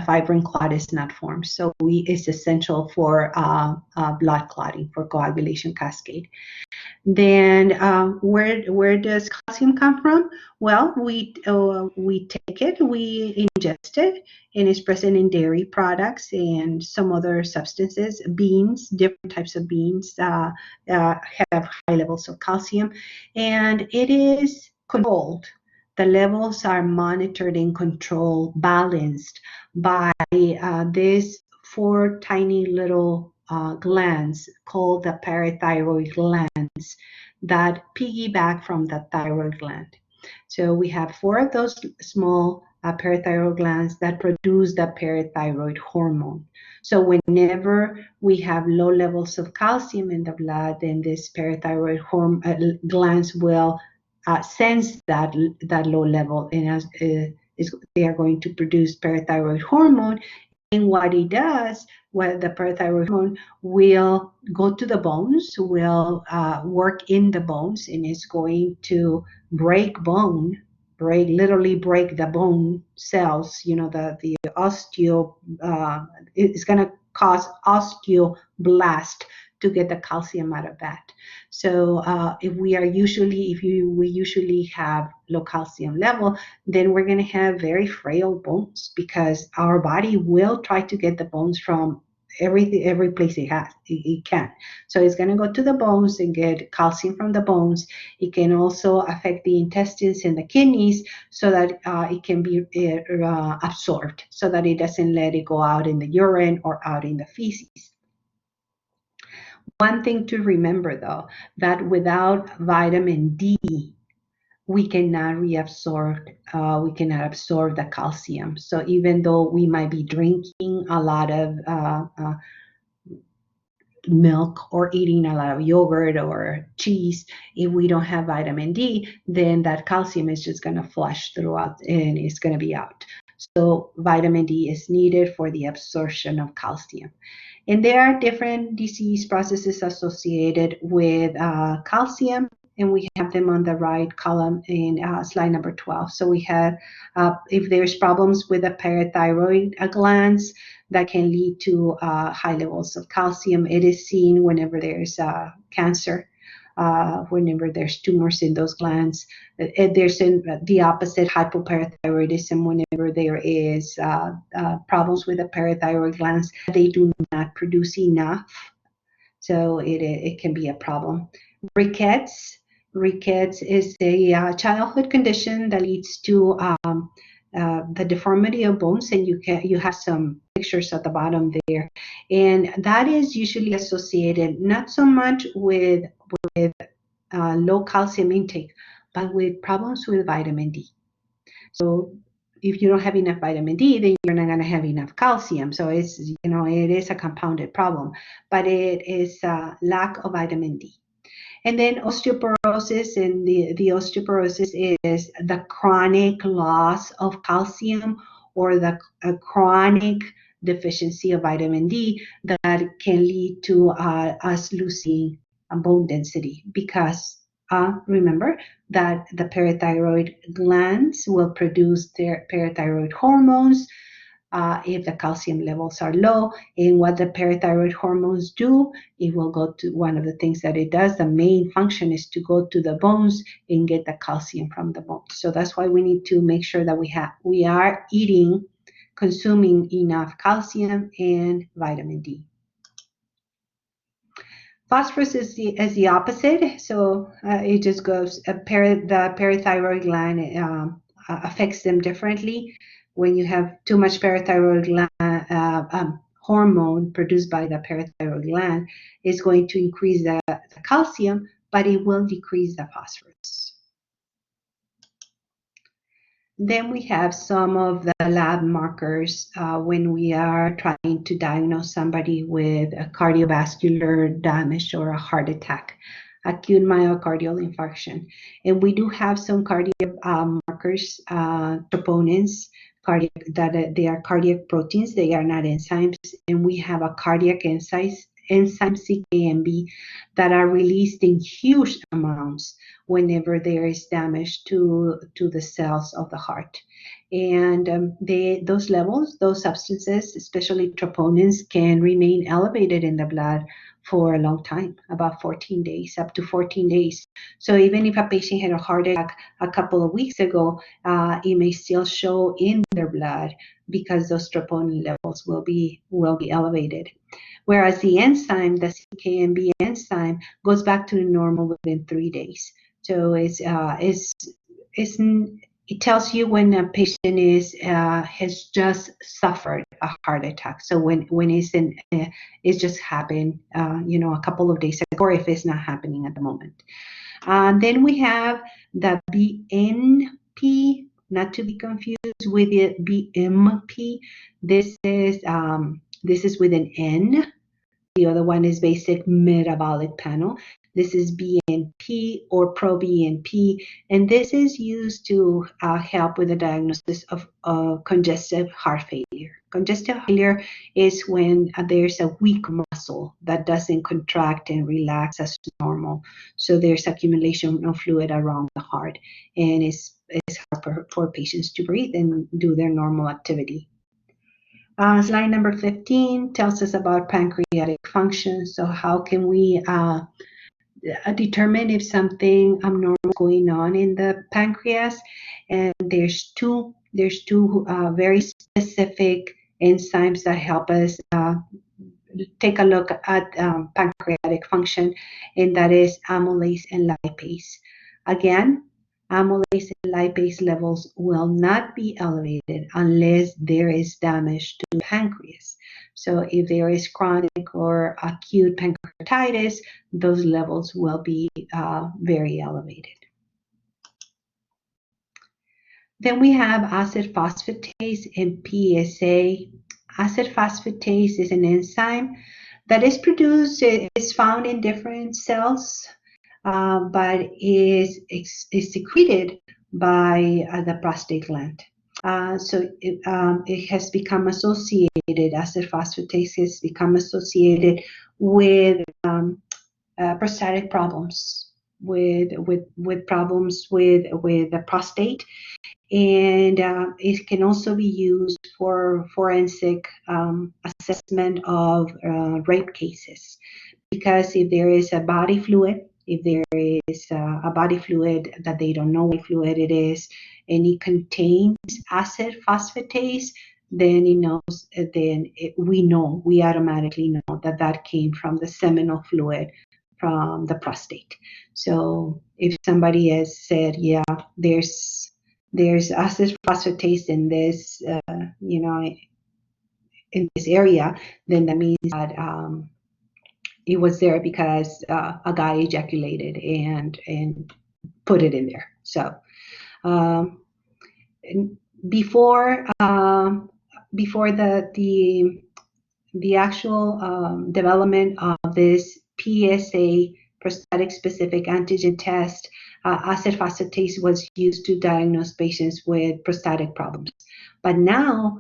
fibrin clot is not formed. So it's essential for blood clotting, for coagulation cascade. Then where does calcium come from? Well, we take it, we ingest it, and it's present in dairy products and some other substances. Beans, different types of beans have high levels of calcium, and it is controlled. The levels are monitored and controlled, balanced by these 4 tiny little glands called the parathyroid glands that piggyback from the thyroid gland. So we have 4 of those small parathyroid glands that produce the parathyroid hormone. So whenever we have low levels of calcium in the blood, then this parathyroid glands will sense that low level, and they are going to produce parathyroid hormone. And what it does, the parathyroid hormone will go to the bones, will work in the bones, and it's going to literally break the bone cells. You know, the osteo, it's going to cause osteoblast to get the calcium out of that. So if we usually have low calcium level, then we're going to have very frail bones, because our body will try to get the bones from every place it can. So it's going to go to the bones and get calcium from the bones. It can also affect the intestines and the kidneys, so that it can be absorbed, so that it doesn't let it go out in the urine or out in the feces. One thing to remember, though, that without vitamin D, we cannot absorb the calcium. So even though we might be drinking a lot of milk or eating a lot of yogurt or cheese, if we don't have vitamin D, then that calcium is just going to flush throughout and it's going to be out. So vitamin D is needed for the absorption of calcium. And there are different disease processes associated with calcium, and we have them on the right column in slide number 12. So we have, if there's problems with the parathyroid glands, that can lead to high levels of calcium. It is seen whenever there's cancer, whenever there's tumors in those glands. There's the opposite, hypoparathyroidism, whenever there is problems with the parathyroid glands. They do not produce enough, so it can be a problem. Rickets is a childhood condition that leads to the deformity of bones, and you have some pictures at the bottom there, and that is usually associated not so much with low calcium intake, but with problems with vitamin D. So if you don't have enough vitamin D, then you're not going to have enough calcium. So it's, it is a compounded problem, but it is lack of vitamin D. And then osteoporosis, and the osteoporosis is the chronic loss of calcium, or the chronic deficiency of vitamin D that can lead to us losing bone density, because remember that the parathyroid glands will produce their parathyroid hormones if the calcium levels are low. And what the parathyroid hormones do, it will go to, one of the things that it does, the main function is to go to the bones and get the calcium from the bones. So that's why we need to make sure that we are consuming enough calcium and vitamin D. Phosphorus is the opposite, so it just goes, the parathyroid gland affects them differently. When you have too much parathyroid gland hormone produced by the parathyroid gland, is going to increase the calcium, but it will decrease the phosphorus. Then we have some of the lab markers when we are trying to diagnose somebody with a cardiovascular damage or a heart attack, acute myocardial infarction. And we do have some cardiac markers, troponins, that they are cardiac proteins. They are not enzymes. And we have a cardiac enzyme CKMB that are released in huge amounts whenever there is damage to the cells of the heart. And those levels, those substances, especially troponins, can remain elevated in the blood for a long time, about 14 days, up to 14 days. So even if a patient had a heart attack a couple of weeks ago, it may still show in their blood because those troponin levels will be elevated. Whereas the enzyme, the CKMB enzyme, goes back to normal within 3 days. So it tells you when a patient has just suffered a heart attack. So when it's just happened, a couple of days ago, or if it's not happening at the moment. Then we have the BNP, not to be confused with the BMP. This is with an N. The other one is basic metabolic panel. This is BNP or pro-BNP, and this is used to help with the diagnosis of congestive heart failure. Congestive heart failure is when there's a weak muscle that doesn't contract and relax as normal. So there's accumulation of fluid around the heart, and it's hard for patients to breathe and do their normal activity. Slide number 15 tells us about pancreatic function. So how can we determine if something abnormal is going on in the pancreas? And there's two very specific enzymes that help us take a look at pancreatic function, and that is amylase and lipase. Again, amylase and lipase levels will not be elevated unless there is damage to the pancreas. So if there is chronic or acute pancreatitis, those levels will be very elevated. Then we have acid phosphatase and PSA. Acid phosphatase is an enzyme that is produced, is found in different cells, but is secreted by the prostate gland. So it has become associated, acid phosphatase has become associated with prostatic problems. with problems with the prostate, and it can also be used for forensic assessment of rape cases. Because if there is a body fluid, if there is a body fluid that they don't know what fluid it is, and it contains acid phosphatase, then it knows. We automatically know that that came from the seminal fluid from the prostate. So if somebody has said, yeah, there's acid phosphatase in this, in this area, then that means that it was there because a guy ejaculated and put it in there. So um, before before the actual development of this PSA, prostatic specific antigen test, acid phosphatase was used to diagnose patients with prostatic problems. But now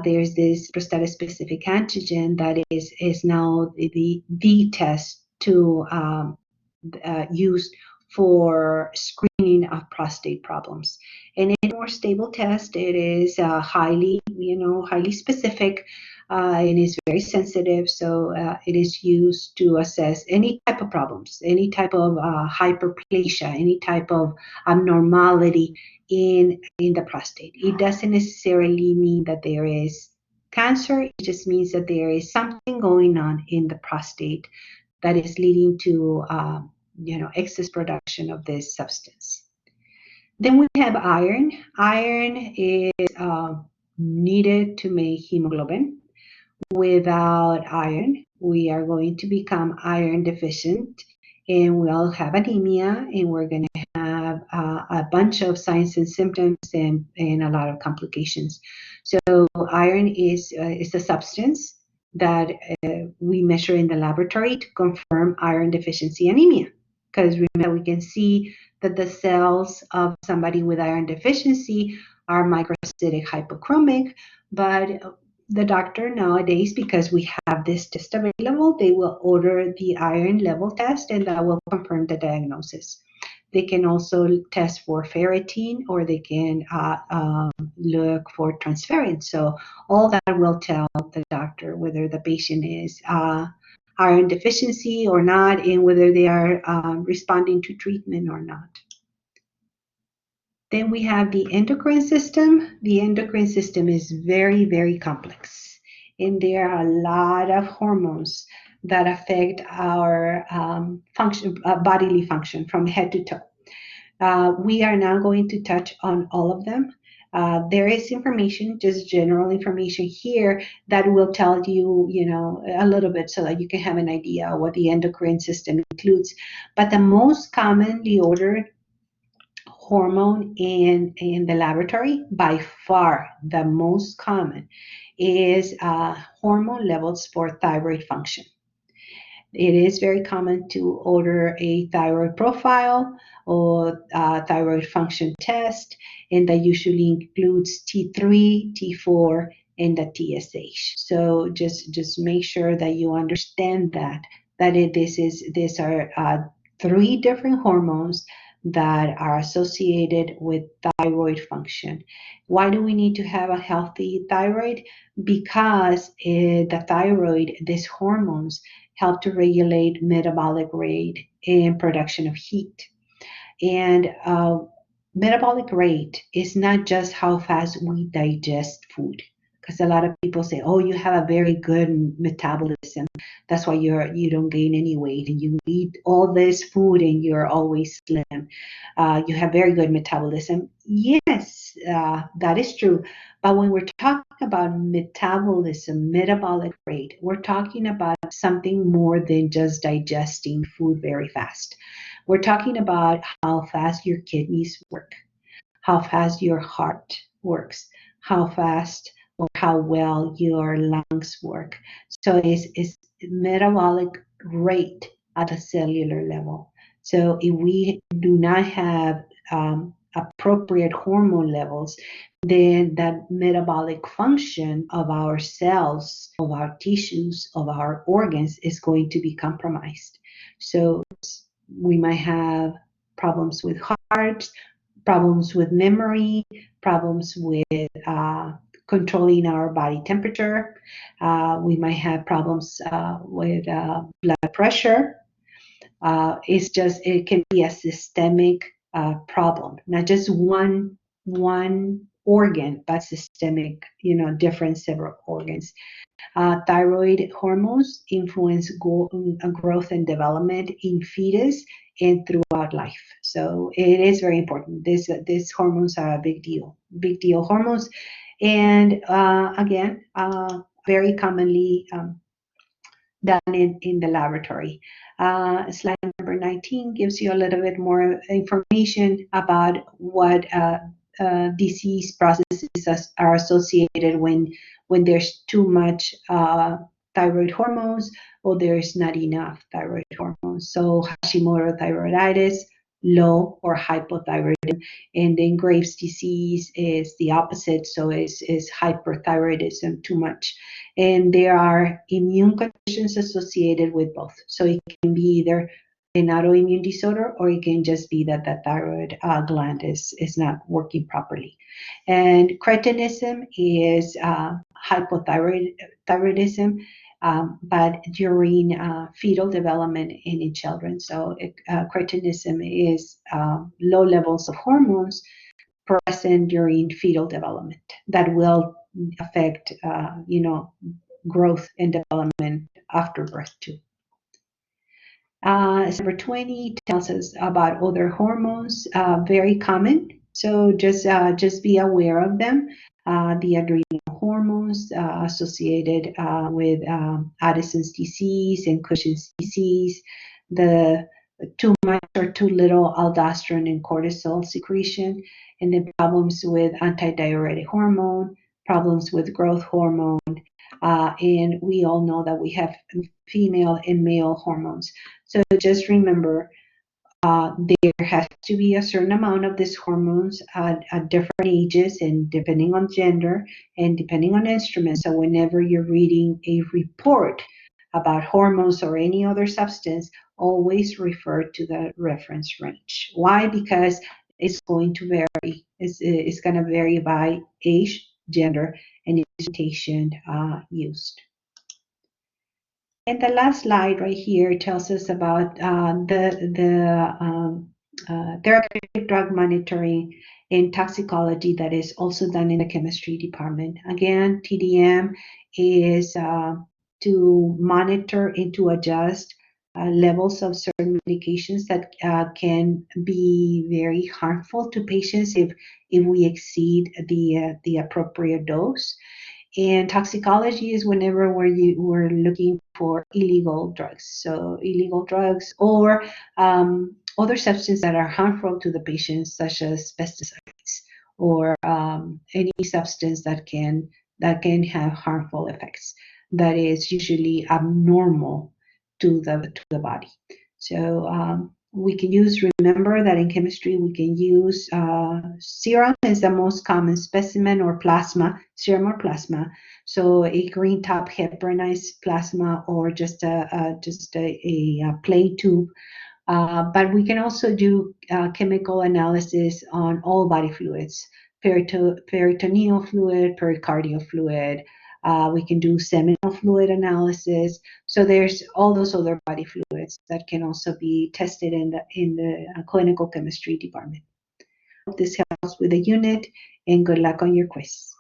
there's this prostatic specific antigen that is now the test to used for screening of prostate problems. And it's a more stable test. It is highly specific. It is very sensitive, so it is used to assess any type of problems, any type of hyperplasia, any type of abnormality in the prostate. It doesn't necessarily mean that there is cancer. It just means that there is something going on in the prostate that is leading to excess production of this substance. Then we have iron. Iron is needed to make hemoglobin. Without iron, we are going to become iron deficient, and we'll have anemia, and we're going to have a bunch of signs and symptoms and a lot of complications. So iron is a substance that we measure in the laboratory to confirm iron deficiency anemia. Because remember, we can see that the cells of somebody with iron deficiency are microcytic hypochromic, but the doctor nowadays, because we have this test available, they will order the iron level test, and that will confirm the diagnosis. They can also test for ferritin, or they can look for transferrin. So all that will tell the doctor whether the patient is iron deficiency or not, and whether they are responding to treatment or not. Then we have the endocrine system. The endocrine system is very, very complex, and there are a lot of hormones that affect our bodily function from head to toe. We are now going to touch on all of them. There is information, just general information here, that will tell you, a little bit so that you can have an idea of what the endocrine system includes. But the most commonly ordered hormone in the laboratory, by far the most common, is hormone levels for thyroid function. It is very common to order a thyroid profile or thyroid function test, and that usually includes T3, T4, and the TSH. So just make sure that you understand that these are 3 different hormones that are associated with thyroid function. Why do we need to have a healthy thyroid? Because the thyroid, these hormones, help to regulate metabolic rate and production of heat. And metabolic rate is not just how fast we digest food, because a lot of people say, oh, you have a very good metabolism, that's why you don't gain any weight, and you eat all this food and you're always slim. You have very good metabolism. Yes, that is true. But when we're talking about metabolism, metabolic rate, we're talking about something more than just digesting food very fast. We're talking about how fast your kidneys work, how fast your heart works, how fast or how well your lungs work. So it's metabolic rate at the cellular level. So if we do not have appropriate hormone levels, then that metabolic function of our cells, of our tissues, of our organs is going to be compromised. So We might have problems with heart, problems with memory, problems with controlling our body temperature. We might have problems with blood pressure. It can be a systemic problem, not just one organ, but systemic, different several organs. Thyroid hormones influence growth and development in fetus and throughout life. So it is very important. These hormones are a big deal hormones. And again, very commonly done in the laboratory. Slide number 19 gives you a little bit more information about what disease processes are associated when there's too much thyroid hormones or there's not enough thyroid hormones. So Hashimoto thyroiditis, low or hypothyroidism, and then Graves' disease is the opposite, so is hyperthyroidism, too much. And there are immune conditions associated with both. So it can be either an autoimmune disorder, or it can just be that the thyroid gland is not working properly. And cretinism is hypothyroidism, but during fetal development and in children. So cretinism is low levels of hormones present during fetal development that will affect, growth and development after birth too. Number 20 tells us about other hormones, very common. So just be aware of them. The adrenal hormones associated with Addison's disease and Cushing's disease, the too much or too little aldosterone and cortisol secretion, and then problems with antidiuretic hormone, problems with growth hormone, and we all know that we have female and male hormones. So just remember, there has to be a certain amount of these hormones at different ages and depending on gender and depending on instruments. So whenever you're reading a report about hormones or any other substance, always refer to the reference range. Why? Because it's going to vary. It's going to vary by age, gender, and instrumentation used. And the last slide right here tells us about the therapeutic drug monitoring and toxicology that is also done in the chemistry department. Again, TDM is to monitor and to adjust levels of certain medications that can be very harmful to patients if we exceed the appropriate dose. And toxicology is whenever we're looking for illegal drugs. So illegal drugs or other substances that are harmful to the patient, such as pesticides or any substance that can have harmful effects. That is usually abnormal to the body. So we can remember that in chemistry, we can use serum is the most common specimen, or plasma, serum or plasma. So a green top heparinized plasma, or just a plain tube. But we can also do chemical analysis on all body fluids, peritoneal fluid, pericardial fluid. We can do seminal fluid analysis. So there's all those other body fluids that can also be tested in the clinical chemistry department. Hope this helps with the unit, and good luck on your quiz.